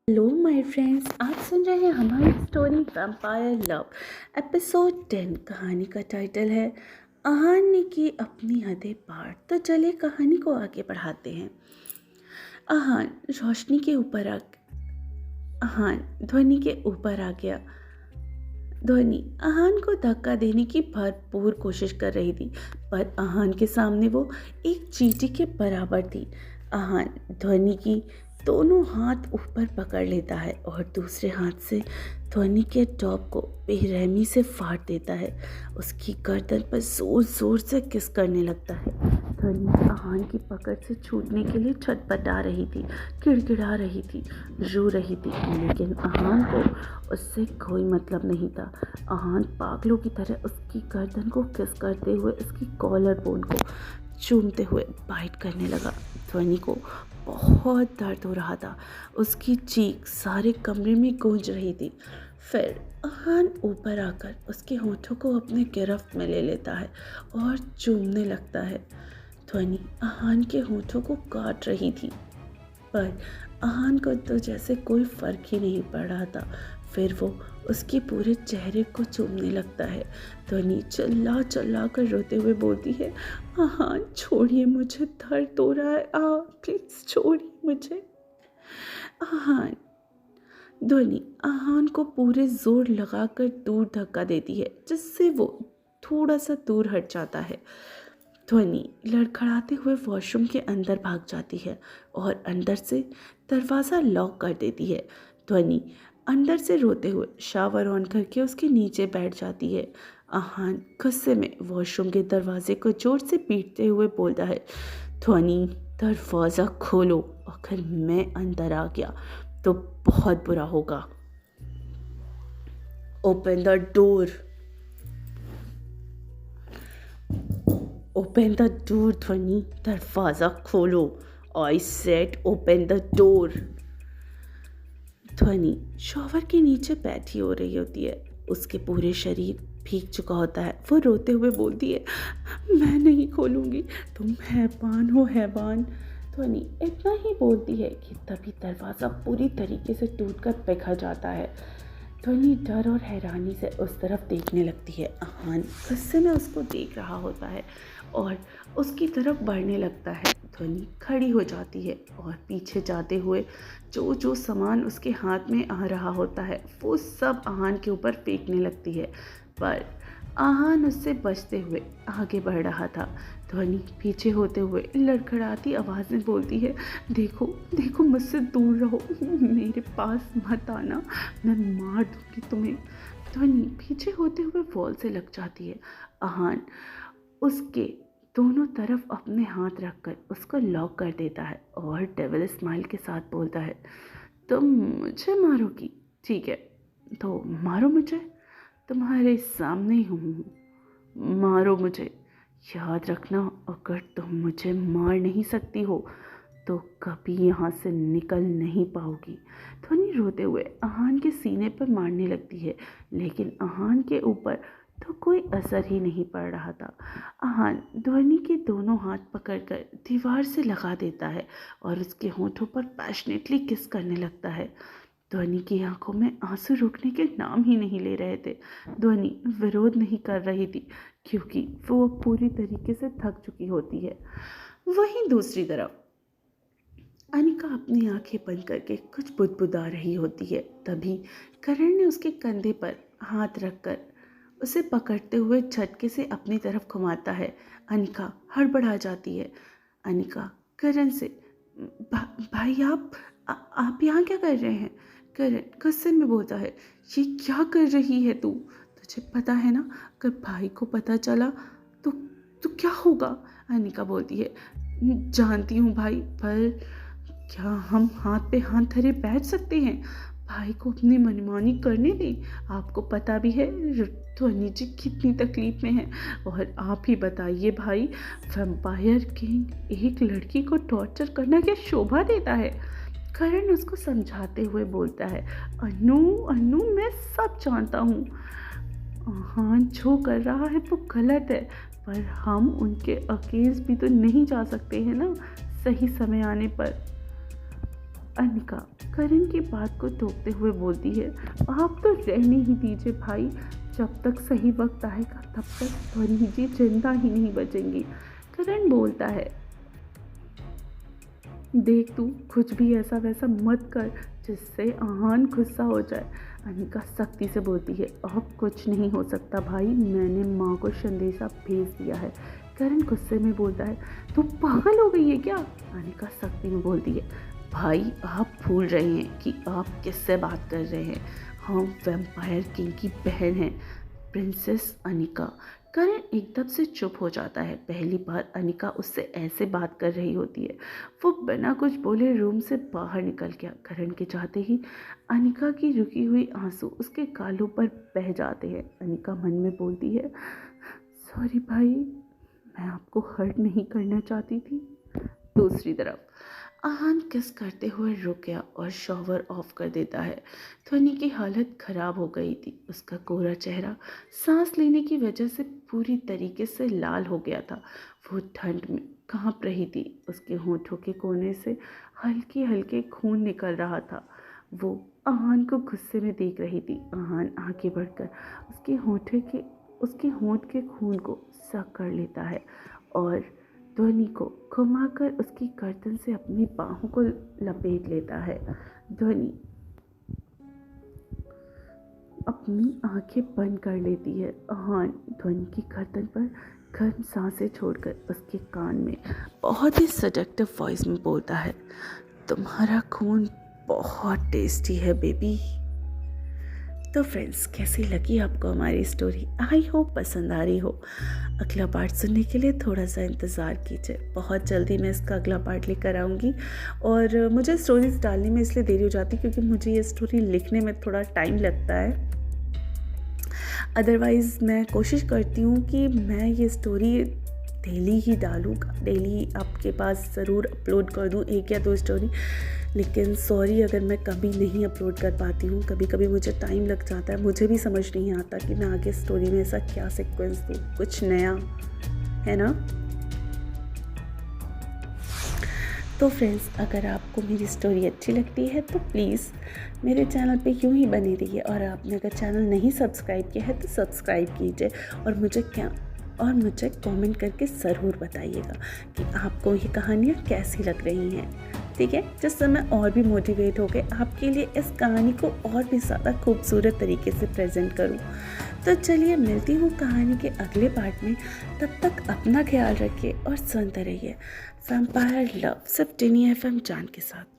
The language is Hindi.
हेलो माय फ्रेंड्स, आप सुन रहे हैं हमारी स्टोरी वैम्पायर लव एपिसोड 10। कहानी का टाइटल है आहान ने की अपनी हदें पार। तो चलिए कहानी को आगे बढ़ाते हैं। आहान रोशनी के ऊपर आ आहान ध्वनि के ऊपर आ गया। ध्वनि आहान को धक्का देने की भरपूर कोशिश कर रही थी, पर आहान के सामने वो एक चींटी के बराबर थी। आहान ध्वनि की दोनों हाथ ऊपर पकड़ लेता है और दूसरे हाथ से ध्वनि के टॉप को बेरहमी से फाड़ देता है। उसकी गर्दन पर जोर जोर से किस करने लगता है। ध्वनि आहान की पकड़ से छूटने के लिए छटपटा रही थी, गिड़गिड़ा रही थी, रो रही थी, लेकिन आहान को उससे कोई मतलब नहीं था। आहान पागलों की तरह उसकी गर्दन को किस करते हुए उसकी कॉलर बोन को चूमते हुए बाइट करने लगा। ध्वनि को बहुत दर्द हो रहा था। उसकी चीख सारे कमरे में गूंज रही थी। फिर आहान ऊपर आकर उसके होठों को अपने गिरफ्त में ले लेता है और चूमने लगता है। ध्वनि आहान के होठों को काट रही थी, पर आहान को तो जैसे कोई फर्क ही नहीं पड़ रहा था। फिर वो उसके पूरे चेहरे को चूमने लगता है। ध्वनि चिल्ला चिल्ला कर रोते हुए बोलती है, आहान छोड़िए, मुझे दर्द हो रहा है, प्लीज छोड़िए मुझे। आहान ध्वनि आहान को पूरे जोर लगाकर दूर धक्का देती है, जिससे वो थोड़ा सा दूर हट जाता है। ध्वनि लड़खड़ाते हुए वॉशरूम के अंदर भाग जाती है और अंदर से दरवाज़ा लॉक कर देती है। ध्वनि अंदर से रोते हुए शावर ऑन करके उसके नीचे बैठ जाती है। आहान गुस्से में वॉशरूम के दरवाजे को जोर से पीटते हुए बोलता है, ध्वनि दरवाज़ा खोलो, अगर मैं अंदर आ गया तो बहुत बुरा होगा। Open the door, open the door. ध्वनि दरवाज़ा खोलो, I said open the door. ध्वनि शॉवर के नीचे बैठी हो रही होती है। उसके पूरे शरीर भीग चुका होता है। वो रोते हुए बोलती है, मैं नहीं खोलूंगी, तुम हैवान हो हैवान। ध्वनि इतना ही बोलती है कि तभी दरवाज़ा पूरी तरीके से टूटकर पिघल जाता है। ध्वनि डर और हैरानी से उस तरफ देखने लगती है। आहान गुस्से में उसको देख रहा होता है और उसकी तरफ बढ़ने लगता है। ध्वनि खड़ी हो जाती है और पीछे जाते हुए जो जो सामान उसके हाथ में आ रहा होता है वो सब आहान के ऊपर फेंकने लगती है, पर आहान उससे बचते हुए आगे बढ़ रहा था। ध्वनि पीछे होते हुए लड़खड़ाती आवाज़ में बोलती है, देखो देखो, मुझसे दूर रहो, मेरे पास मत आना, मैं मार दूंगी तुम्हें। ध्वनि पीछे होते हुए वॉल से लग जाती है। आहान उसके दोनों तरफ अपने हाथ रखकर उसको लॉक कर देता है और डेविल स्माइल के साथ बोलता है, तुम मुझे मारोगी? ठीक है, तो मारो मुझे, तुम्हारे सामने ही हूँ, मारो मुझे। याद रखना, अगर तुम मुझे मार नहीं सकती हो तो कभी यहाँ से निकल नहीं पाओगी। ध्वनि रोते हुए आहान के सीने पर मारने लगती है, लेकिन आहान के ऊपर तो कोई असर ही नहीं पड़ रहा था। आहान ध्वनि के दोनों हाथ पकड़कर दीवार से लगा देता है और उसके होठों पर पैशनेटली किस करने लगता है। ध्वनि की आंखों में आंसू रुकने के नाम ही नहीं ले रहे थे। ध्वनि विरोध नहीं कर रही थी, क्योंकि वो पूरी तरीके से थक चुकी होती है। वहीं दूसरी तरफ अनिका अपनी आंखें बंद करके कुछ बुदबुदा रही होती है। तभी करण ने उसके कंधे पर हाथ रखकर उसे पकड़ते हुए झटके से अपनी तरफ घुमाता है। अनिका हड़बड़ा जाती है। अनिका करण से, भाई आप यहाँ क्या कर रहे हैं? करण गुस्से में बोलता है, ये क्या कर रही है तू? तुझे पता है ना, अगर भाई को पता चला तो क्या होगा? अनिका बोलती है, जानती हूँ भाई, पर क्या हम हाथ पे हाथ धरे बैठ सकते हैं? भाई को अपनी मनमानी करने दें। आपको पता भी है ध्वनि जी कितनी तकलीफ में है। और आप ही बताइए भाई, वैम्पायर किंग एक लड़की को टॉर्चर करना क्या शोभा देता है? करण उसको समझाते हुए बोलता है, अनु अनु, मैं सब जानता हूँ। हाँ, जो कर रहा है वो गलत है, पर हम उनके अगेंस्ट भी तो नहीं जा सकते हैं ना, सही समय आने पर। अनिका करण की बात को टोकते हुए बोलती है, आप तो रहने ही दीजिए भाई, जब तक सही वक्त आएगा तब तक ध्वनि जी जिंदा ही नहीं बचेंगी। करण बोलता है, देख तू कुछ भी ऐसा वैसा मत कर जिससे आहान गुस्सा हो जाए। अनिका सख्ती से बोलती है, अब कुछ नहीं हो सकता भाई, मैंने माँ को संदेशा भेज दिया है। करण गुस्से में बोलता है, तू पागल हो गई है क्या? अनिका सख्ती में बोलती है, भाई आप भूल रहे हैं कि आप किससे बात कर रहे हैं, हम वैम्पायर किंग की बहन हैं, प्रिंसेस अनिका। करण एकदम से चुप हो जाता है, पहली बार अनिका उससे ऐसे बात कर रही होती है। वो बिना कुछ बोले रूम से बाहर निकल गया। करण के जाते ही अनिका की रुकी हुई आंसू उसके गालों पर बह जाते हैं। अनिका मन में बोलती है, सॉरी भाई, मैं आपको हर्ट नहीं करना चाहती थी। दूसरी तरफ आहान किस करते हुए रुक गया और शॉवर ऑफ कर देता है। ध्वनि की हालत खराब हो गई थी, उसका कोरा चेहरा सांस लेने की वजह से पूरी तरीके से लाल हो गया था। वो ठंड में कांप रही थी, उसके होठों के कोने से हल्के हल्के खून निकल रहा था। वो आहान को गुस्से में देख रही थी। आहान आगे बढ़कर उसके होंठ के खून को सक कर लेता है और ध्वनि को घुमाकर उसकी गर्दन से अपनी बाहों को लपेट लेता है। ध्वनि अपनी आंखें बंद कर लेती है। आहान ध्वनि की गर्दन पर गर्म सांसें छोड़कर उसके कान में बहुत ही सडक्टिव वॉइस में बोलता है, तुम्हारा खून बहुत टेस्टी है बेबी। तो फ्रेंड्स, कैसी लगी आपको हमारी स्टोरी? आई होप पसंद आ रही हो। अगला पार्ट सुनने के लिए थोड़ा सा इंतज़ार कीजिए, बहुत जल्दी मैं इसका अगला पार्ट लेकर आऊँगी। और मुझे स्टोरीज डालने में इसलिए देरी हो जाती है क्योंकि मुझे ये स्टोरी लिखने में थोड़ा टाइम लगता है। अदरवाइज़ मैं कोशिश करती हूँ कि मैं ये स्टोरी डेली ही डालूँ, डेली आपके पास ज़रूर अपलोड कर दूँ 1 या 2 स्टोरी। लेकिन सॉरी अगर मैं कभी नहीं अपलोड कर पाती हूँ, कभी कभी मुझे टाइम लग जाता है, मुझे भी समझ नहीं आता कि मैं आगे स्टोरी में ऐसा क्या सीक्वेंस दूँ, कुछ नया, है ना। तो फ्रेंड्स, अगर आपको मेरी स्टोरी अच्छी लगती है तो प्लीज़ मेरे चैनल पे यूं ही बनी रहिए, और आपने अगर चैनल नहीं सब्सक्राइब किया है तो सब्सक्राइब कीजिए और मुझे कमेंट करके ज़रूर बताइएगा कि आपको ये कहानियाँ कैसी लग रही हैं, ठीक है, जिससे मैं और भी मोटिवेट होकर आपके लिए इस कहानी को और भी ज़्यादा खूबसूरत तरीके से प्रेजेंट करूँ। तो चलिए मिलती हूँ कहानी के अगले पार्ट में, तब तक अपना ख्याल रखिए और सुनते रहिए वैम्पायर लव सिर्फ टिनी FM जान के साथ।